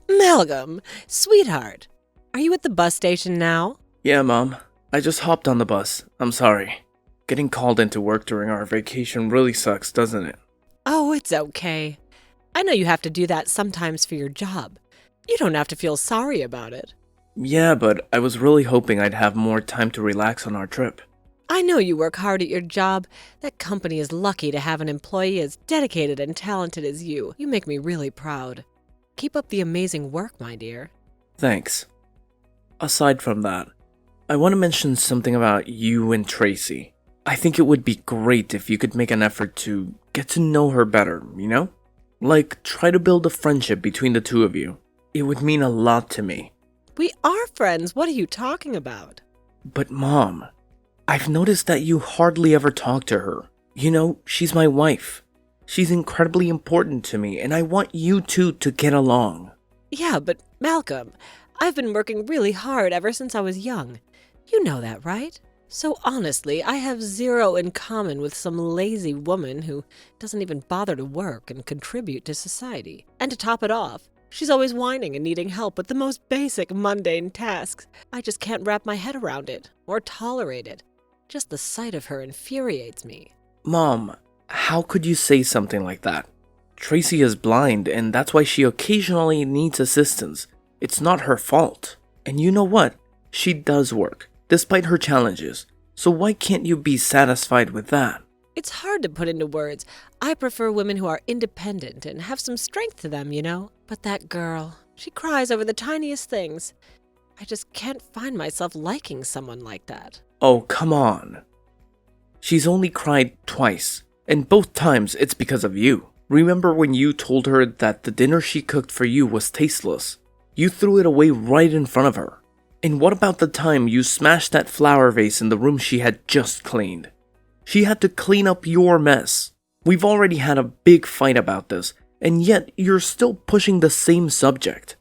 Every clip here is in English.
Malcolm, sweetheart, are you at the bus station now? Yeah, Mom. I just hopped on the bus. I'm sorry. Getting called into work during our vacation really sucks, doesn't it? Oh, it's okay. I know you have to do that sometimes for your job. You don't have to feel sorry about it. Yeah, but I was really hoping I'd have more time to relax on our trip. I know you work hard at your job. That company is lucky to have an employee as dedicated and talented as you. You make me really proud. Keep up the amazing work, my dear. Thanks. Aside from that, I want to mention something about you and Tracy. I think it would be great if you could make an effort to get to know her better, you know? Like, try to build a friendship between the two of you. It would mean a lot to me. We are friends. What are you talking about? But Mom, I've noticed that you hardly ever talk to her. You know, she's my wife. She's incredibly important to me, and I want you two to get along. Yeah, but Malcolm, I've been working really hard ever since I was young. You know that, right? So honestly, I have zero in common with some lazy woman who doesn't even bother to work and contribute to society. And to top it off, she's always whining and needing help with the most basic, mundane tasks. I just can't wrap my head around it or tolerate it. Just the sight of her infuriates me. Mom, how could you say something like that? Tracy is blind, and that's why she occasionally needs assistance. It's not her fault. And you know what? She does work, despite her challenges. So why can't you be satisfied with that? It's hard to put into words. I prefer women who are independent and have some strength to them, you know? But that girl, she cries over the tiniest things. I just can't find myself liking someone like that. Oh, come on. She's only cried twice, and both times it's because of you. Remember when you told her that the dinner she cooked for you was tasteless? You threw it away right in front of her. And what about the time you smashed that flower vase in the room she had just cleaned? She had to clean up your mess. We've already had a big fight about this, and yet you're still pushing the same subject.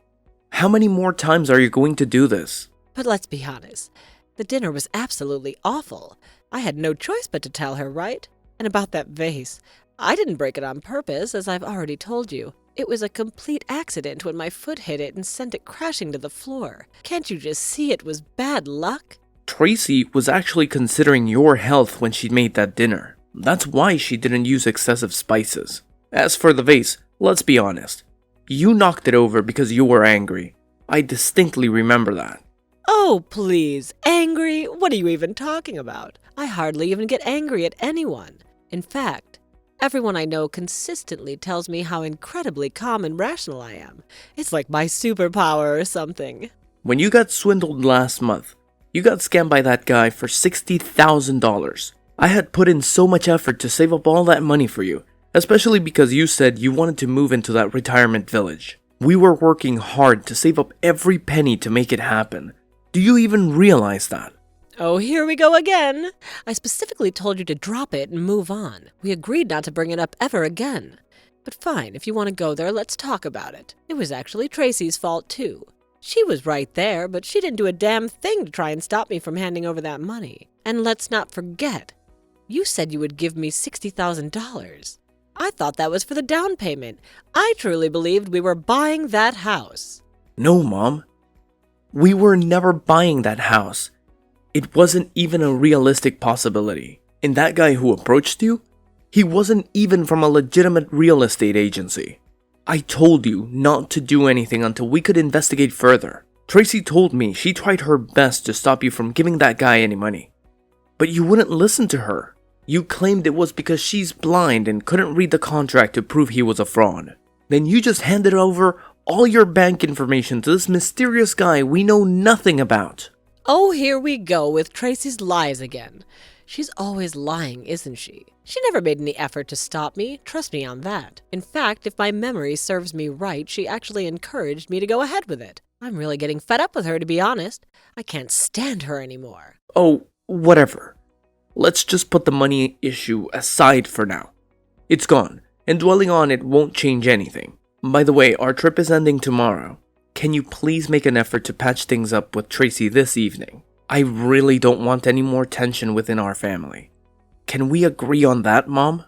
How many more times are you going to do this? But let's be honest. The dinner was absolutely awful. I had no choice but to tell her, right? And about that vase, I didn't break it on purpose, as I've already told you. It was a complete accident when my foot hit it and sent it crashing to the floor. Can't you just see it was bad luck? Tracy was actually considering your health when she made that dinner. That's why she didn't use excessive spices. As for the vase, let's be honest. You knocked it over because you were angry. I distinctly remember that. Oh, please. Angry? What are you even talking about? I hardly even get angry at anyone. In fact, everyone I know consistently tells me how incredibly calm and rational I am. It's like my superpower or something. When you got swindled last month, you got scammed by that guy for $60,000. I had put in so much effort to save up all that money for you, especially because you said you wanted to move into that retirement village. We were working hard to save up every penny to make it happen. Do you even realize that? Oh, here we go again. I specifically told you to drop it and move on. We agreed not to bring it up ever again. But fine, if you want to go there, let's talk about it. It was actually Tracy's fault, too. She was right there, but she didn't do a damn thing to try and stop me from handing over that money. And let's not forget, you said you would give me $60,000. I thought that was for the down payment. I truly believed we were buying that house. No, Mom. We were never buying that house. It wasn't even a realistic possibility. And that guy who approached you, he wasn't even from a legitimate real estate agency. I told you not to do anything until we could investigate further. Tracy told me she tried her best to stop you from giving that guy any money. But you wouldn't listen to her. You claimed it was because she's blind and couldn't read the contract to prove he was a fraud. Then you just handed over all your bank information to this mysterious guy we know nothing about. Oh, here we go with Tracy's lies again. She's always lying, isn't she? She never made any effort to stop me, trust me on that. In fact, if my memory serves me right, she actually encouraged me to go ahead with it. I'm really getting fed up with her, to be honest. I can't stand her anymore. Oh, whatever. Let's just put the money issue aside for now. It's gone, and dwelling on it won't change anything. By the way, our trip is ending tomorrow. Can you please make an effort to patch things up with Tracy this evening? I really don't want any more tension within our family. Can we agree on that, Mom?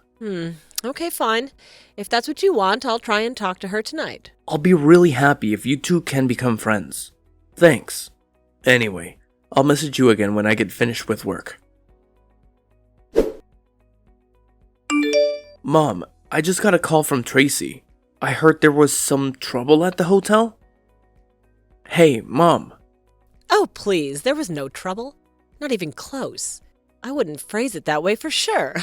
Okay, fine. If that's what you want, I'll try and talk to her tonight. I'll be really happy if you two can become friends. Thanks. Anyway, I'll message you again when I get finished with work. Mom, I just got a call from Tracy. I heard there was some trouble at the hotel. Hey, Mom. Oh, please, there was no trouble. Not even close. I wouldn't phrase it that way for sure.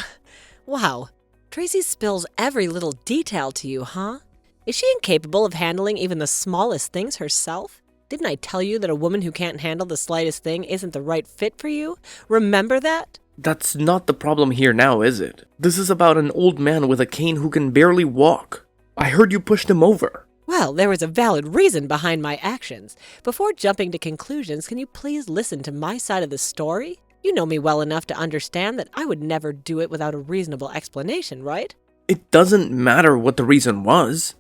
Wow, Tracy spills every little detail to you, huh? Is she incapable of handling even the smallest things herself? Didn't I tell you that a woman who can't handle the slightest thing isn't the right fit for you? Remember that? That's not the problem here now, is it? This is about an old man with a cane who can barely walk. I heard you pushed him over. Well, there was a valid reason behind my actions. Before jumping to conclusions, can you please listen to my side of the story? You know me well enough to understand that I would never do it without a reasonable explanation, right? It doesn't matter what the reason was.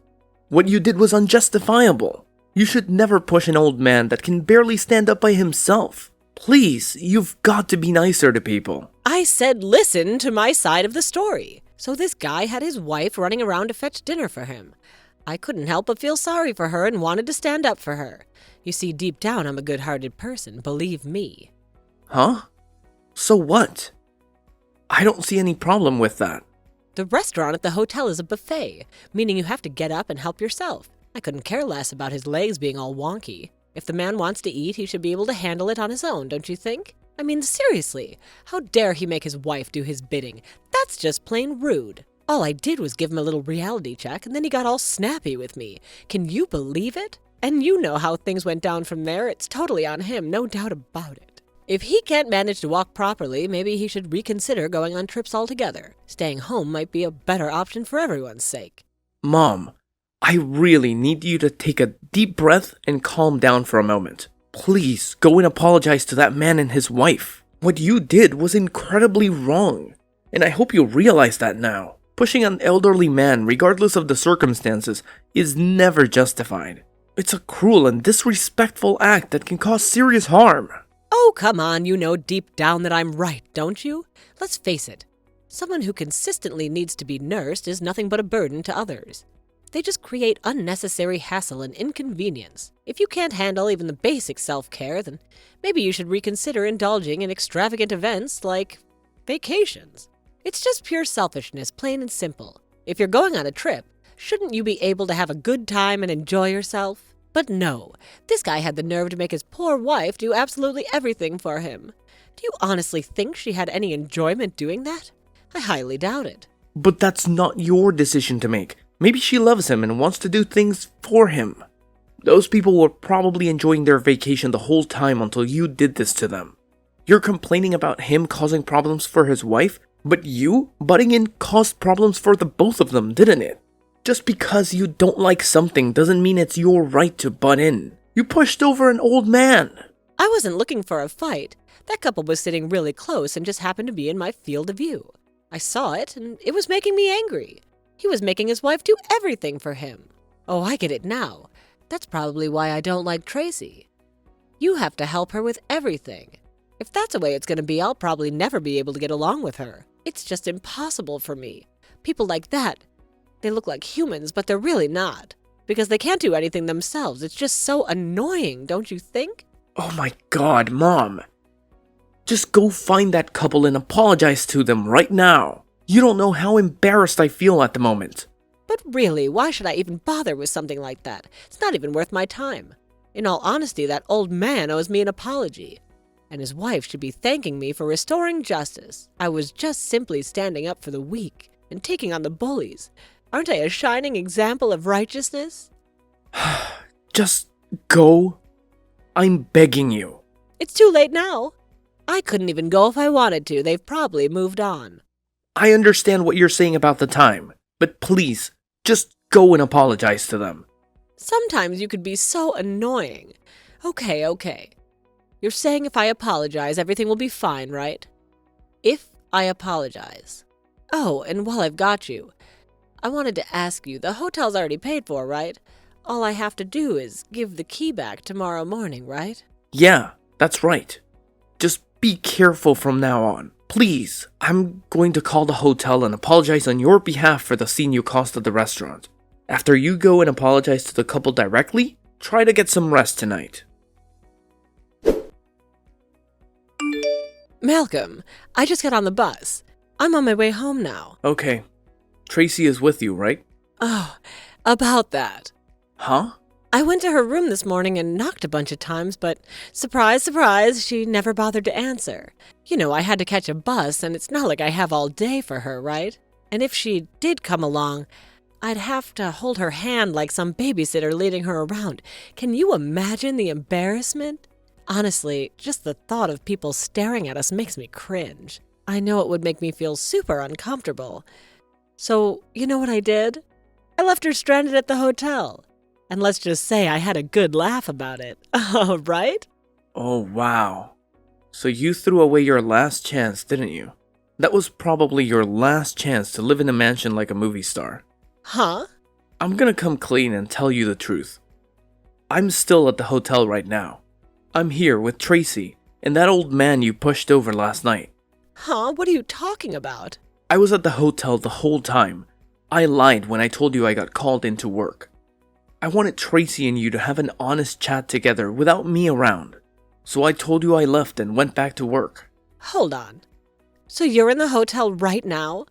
What you did was unjustifiable. You should never push an old man that can barely stand up by himself. Please, you've got to be nicer to people. I said listen to my side of the story. So this guy had his wife running around to fetch dinner for him. I couldn't help but feel sorry for her and wanted to stand up for her. You see, deep down, I'm a good-hearted person, believe me. Huh? So what? I don't see any problem with that. The restaurant at the hotel is a buffet, meaning you have to get up and help yourself. I couldn't care less about his legs being all wonky. If the man wants to eat, he should be able to handle it on his own, don't you think? I mean, seriously, how dare he make his wife do his bidding? That's just plain rude. All I did was give him a little reality check, and then he got all snappy with me. Can you believe it? And you know how things went down from there. It's totally on him, no doubt about it. If he can't manage to walk properly, maybe he should reconsider going on trips altogether. Staying home might be a better option for everyone's sake. Mom, I really need you to take a deep breath and calm down for a moment. Please, go and apologize to that man and his wife. What you did was incredibly wrong, and I hope you realize that now. Pushing an elderly man, regardless of the circumstances, is never justified. It's a cruel and disrespectful act that can cause serious harm. Oh, come on, you know deep down that I'm right, don't you? Let's face it, someone who consistently needs to be nursed is nothing but a burden to others. They just create unnecessary hassle and inconvenience. If you can't handle even the basic self-care, then maybe you should reconsider indulging in extravagant events like vacations. It's just pure selfishness, plain and simple. If you're going on a trip, shouldn't you be able to have a good time and enjoy yourself? But no, this guy had the nerve to make his poor wife do absolutely everything for him. Do you honestly think she had any enjoyment doing that? I highly doubt it. But that's not your decision to make. Maybe she loves him and wants to do things for him. Those people were probably enjoying their vacation the whole time until you did this to them. You're complaining about him causing problems for his wife, but you butting in caused problems for the both of them, didn't it? Just because you don't like something doesn't mean it's your right to butt in. You pushed over an old man. I wasn't looking for a fight. That couple was sitting really close and just happened to be in my field of view. I saw it, and it was making me angry. He was making his wife do everything for him. Oh, I get it now. That's probably why I don't like Tracy. You have to help her with everything. If that's the way it's going to be, I'll probably never be able to get along with her. It's just impossible for me. People like that, they look like humans, but they're really not. Because they can't do anything themselves. It's just so annoying, don't you think? Oh my god, Mom. Just go find that couple and apologize to them right now. You don't know how embarrassed I feel at the moment. But really, why should I even bother with something like that? It's not even worth my time. In all honesty, that old man owes me an apology. And his wife should be thanking me for restoring justice. I was just simply standing up for the weak and taking on the bullies. Aren't I a shining example of righteousness? Just go. I'm begging you. It's too late now. I couldn't even go if I wanted to. They've probably moved on. I understand what you're saying about the time, but please, just go and apologize to them. Sometimes you could be so annoying. Okay. You're saying if I apologize, everything will be fine, right? If I apologize. Oh, and while I've got you, I wanted to ask you, the hotel's already paid for, right? All I have to do is give the key back tomorrow morning, right? Yeah, that's right. Just be careful from now on. Please, I'm going to call the hotel and apologize on your behalf for the scene you caused at the restaurant. After you go and apologize to the couple directly, try to get some rest tonight. Malcolm, I just got on the bus. I'm on my way home now. Okay. Tracy is with you, right? Oh, about that. Huh? I went to her room this morning and knocked a bunch of times, but surprise, surprise, she never bothered to answer. You know, I had to catch a bus, and it's not like I have all day for her, right? And if she did come along, I'd have to hold her hand like some babysitter leading her around. Can you imagine the embarrassment? Honestly, just the thought of people staring at us makes me cringe. I know it would make me feel super uncomfortable. So, you know what I did? I left her stranded at the hotel. And let's just say I had a good laugh about it. Right? Oh, wow. So you threw away your last chance, didn't you? That was probably your last chance to live in a mansion like a movie star. Huh? I'm gonna come clean and tell you the truth. I'm still at the hotel right now. I'm here with Tracy and that old man you pushed over last night. Huh? What are you talking about? I was at the hotel the whole time. I lied when I told you I got called into work. I wanted Tracy and you to have an honest chat together without me around. So I told you I left and went back to work. Hold on. So you're in the hotel right now?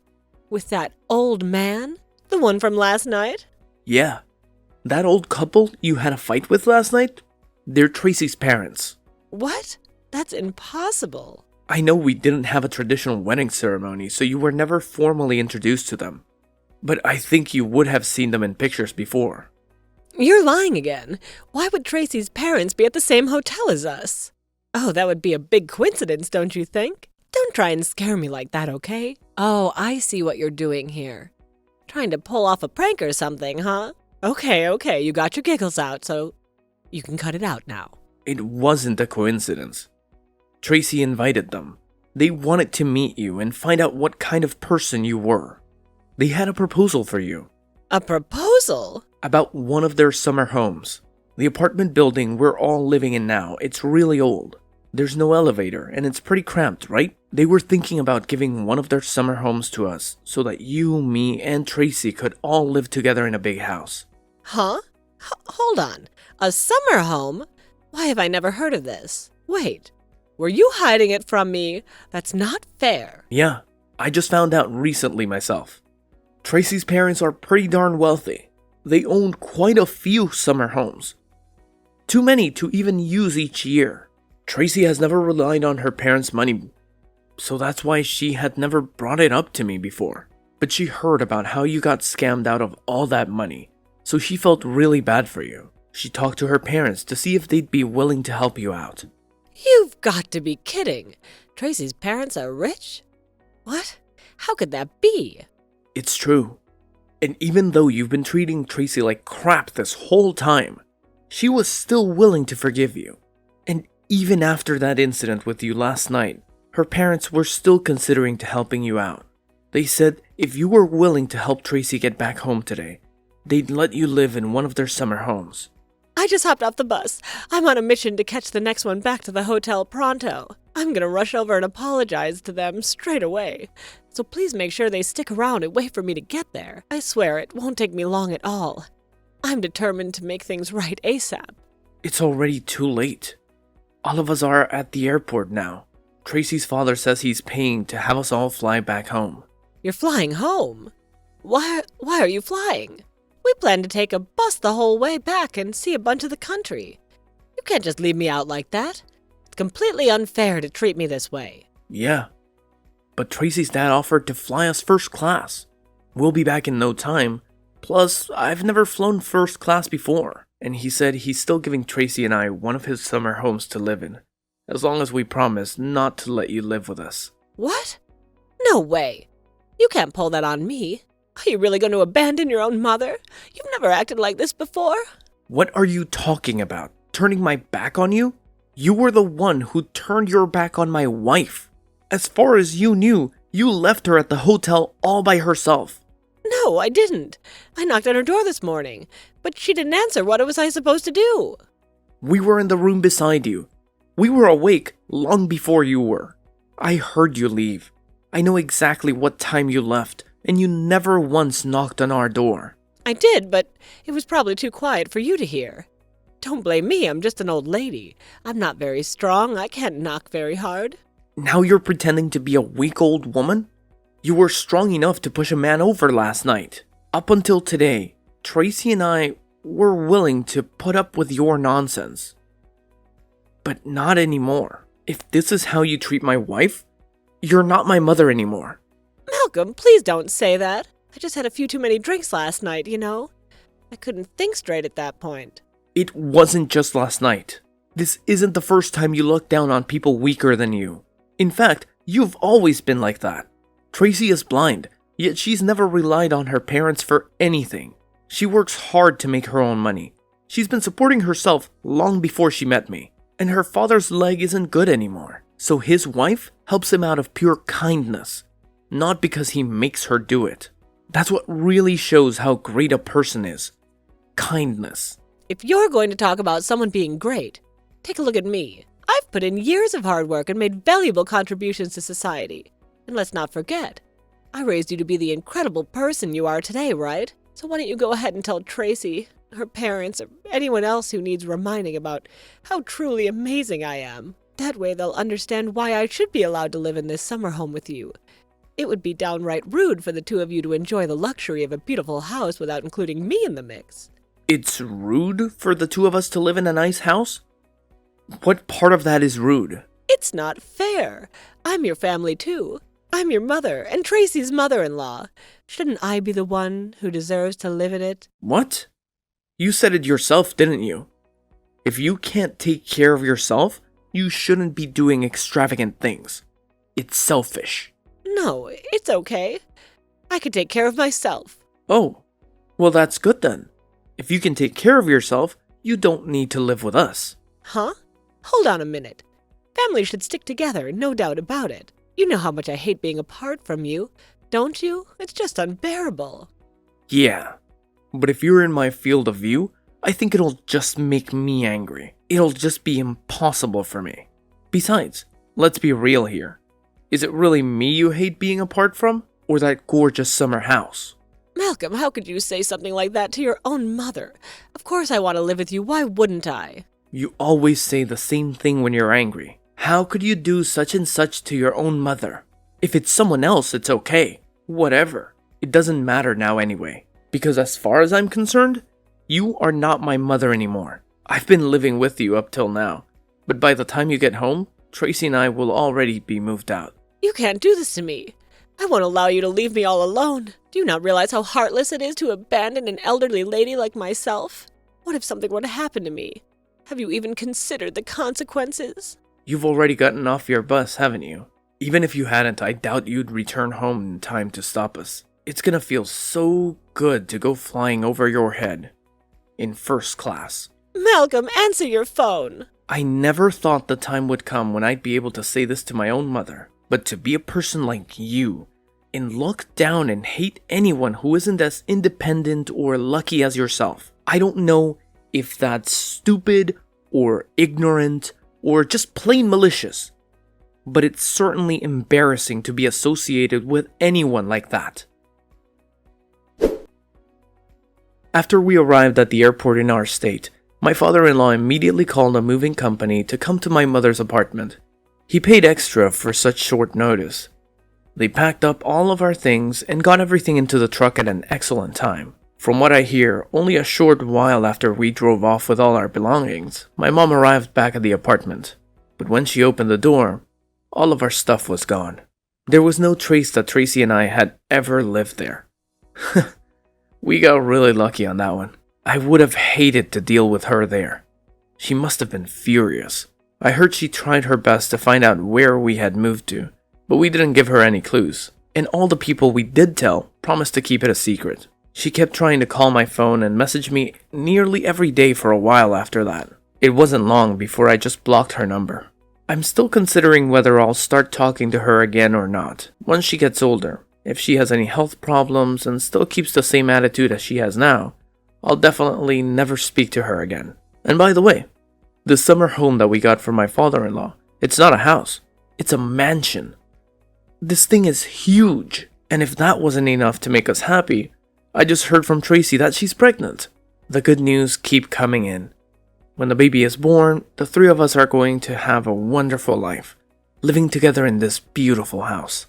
With that old man? The one from last night? Yeah. That old couple you had a fight with last night? They're Tracy's parents. What? That's impossible. I know we didn't have a traditional wedding ceremony, so you were never formally introduced to them. But I think you would have seen them in pictures before. You're lying again. Why would Tracy's parents be at the same hotel as us? Oh, that would be a big coincidence, don't you think? Don't try and scare me like that, okay? Oh, I see what you're doing here. Trying to pull off a prank or something, huh? Okay, you got your giggles out, so you can cut it out now. It wasn't a coincidence. Tracy invited them. They wanted to meet you and find out what kind of person you were. They had a proposal for you. A proposal? About one of their summer homes. The apartment building we're all living in now, it's really old. There's no elevator and it's pretty cramped, right? They were thinking about giving one of their summer homes to us so that you, me, and Tracy could all live together in a big house. Huh? Hold on. A summer home? Why have I never heard of this? Wait, were you hiding it from me? That's not fair. Yeah, I just found out recently myself. Tracy's parents are pretty darn wealthy. They own quite a few summer homes. Too many to even use each year. Tracy has never relied on her parents' money, so that's why she had never brought it up to me before. But she heard about how you got scammed out of all that money, so she felt really bad for you. She talked to her parents to see if they'd be willing to help you out. You've got to be kidding. Tracy's parents are rich? What? How could that be? It's true. And even though you've been treating Tracy like crap this whole time, she was still willing to forgive you. And even after that incident with you last night, her parents were still considering to helping you out. They said if you were willing to help Tracy get back home today, they'd let you live in one of their summer homes. I just hopped off the bus. I'm on a mission to catch the next one back to the hotel pronto. I'm gonna rush over and apologize to them straight away. So please make sure they stick around and wait for me to get there. I swear it won't take me long at all. I'm determined to make things right ASAP. It's already too late. All of us are at the airport now. Tracy's father says he's paying to have us all fly back home. You're flying home? Why are you flying? We plan to take a bus the whole way back and see a bunch of the country. You can't just leave me out like that. It's completely unfair to treat me this way. Yeah, but Tracy's dad offered to fly us first class. We'll be back in no time. Plus, I've never flown first class before. And he said he's still giving Tracy and I one of his summer homes to live in, as long as we promise not to let you live with us. What? No way. You can't pull that on me. Are you really going to abandon your own mother? You've never acted like this before. What are you talking about? Turning my back on you? You were the one who turned your back on my wife. As far as you knew, you left her at the hotel all by herself. No, I didn't. I knocked on her door this morning, but she didn't answer. What was I supposed to do? We were in the room beside you. We were awake long before you were. I heard you leave. I know exactly what time you left, and you never once knocked on our door. I did, but it was probably too quiet for you to hear. Don't blame me, I'm just an old lady. I'm not very strong, I can't knock very hard. Now you're pretending to be a weak old woman? You were strong enough to push a man over last night. Up until today, Tracy and I were willing to put up with your nonsense. But not anymore. If this is how you treat my wife, you're not my mother anymore. Malcolm, please don't say that. I just had a few too many drinks last night, you know. I couldn't think straight at that point. It wasn't just last night. This isn't the first time you look down on people weaker than you. In fact, you've always been like that. Tracy is blind, yet she's never relied on her parents for anything. She works hard to make her own money. She's been supporting herself long before she met me. And her father's leg isn't good anymore. So his wife helps him out of pure kindness, not because he makes her do it. That's what really shows how great a person is. Kindness. If you're going to talk about someone being great, take a look at me. I've put in years of hard work and made valuable contributions to society. And let's not forget, I raised you to be the incredible person you are today, right? So why don't you go ahead and tell Tracy, her parents, or anyone else who needs reminding about how truly amazing I am. That way they'll understand why I should be allowed to live in this summer home with you. It would be downright rude for the two of you to enjoy the luxury of a beautiful house without including me in the mix. It's rude for the two of us to live in a nice house? What part of that is rude? It's not fair. I'm your family too. I'm your mother and Tracy's mother-in-law. Shouldn't I be the one who deserves to live in it? What? You said it yourself, didn't you? If you can't take care of yourself, you shouldn't be doing extravagant things. It's selfish. No, it's okay. I can take care of myself. Oh, well that's good then. If you can take care of yourself, you don't need to live with us. Huh? Hold on a minute. Families should stick together, no doubt about it. You know how much I hate being apart from you, don't you? It's just unbearable. Yeah, but if you're in my field of view, I think it'll just make me angry. It'll just be impossible for me. Besides, let's be real here. Is it really me you hate being apart from, or that gorgeous summer house? Malcolm, how could you say something like that to your own mother? Of course I want to live with you, why wouldn't I? You always say the same thing when you're angry. How could you do such and such to your own mother? If it's someone else, it's okay. Whatever. It doesn't matter now anyway. Because as far as I'm concerned, you are not my mother anymore. I've been living with you up till now. But by the time you get home, Tracy and I will already be moved out. You can't do this to me. I won't allow you to leave me all alone. Do you not realize how heartless it is to abandon an elderly lady like myself? What if something were to happen to me? Have you even considered the consequences? You've already gotten off your bus, haven't you? Even if you hadn't, I doubt you'd return home in time to stop us. It's gonna feel so good to go flying over your head. In first class. Malcolm, answer your phone. I never thought the time would come when I'd be able to say this to my own mother. But to be a person like you, and look down and hate anyone who isn't as independent or lucky as yourself. I don't know if that's stupid or ignorant or just plain malicious, but it's certainly embarrassing to be associated with anyone like that. After we arrived at the airport in our state, my father-in-law immediately called a moving company to come to my mother's apartment. He paid extra for such short notice. They packed up all of our things and got everything into the truck at an excellent time. From what I hear, only a short while after we drove off with all our belongings, my mom arrived back at the apartment. But when she opened the door, all of our stuff was gone. There was no trace that Tracy and I had ever lived there. We got really lucky on that one. I would have hated to deal with her there. She must have been furious. I heard she tried her best to find out where we had moved to, but we didn't give her any clues. And all the people we did tell promised to keep it a secret. She kept trying to call my phone and message me nearly every day for a while after that. It wasn't long before I just blocked her number. I'm still considering whether I'll start talking to her again or not, once she gets older. If she has any health problems and still keeps the same attitude as she has now, I'll definitely never speak to her again. And by the way, the summer home that we got from my father-in-law, it's not a house. It's a mansion. This thing is huge. And if that wasn't enough to make us happy, I just heard from Tracy that she's pregnant. The good news keep coming in. When the baby is born, the three of us are going to have a wonderful life, living together in this beautiful house.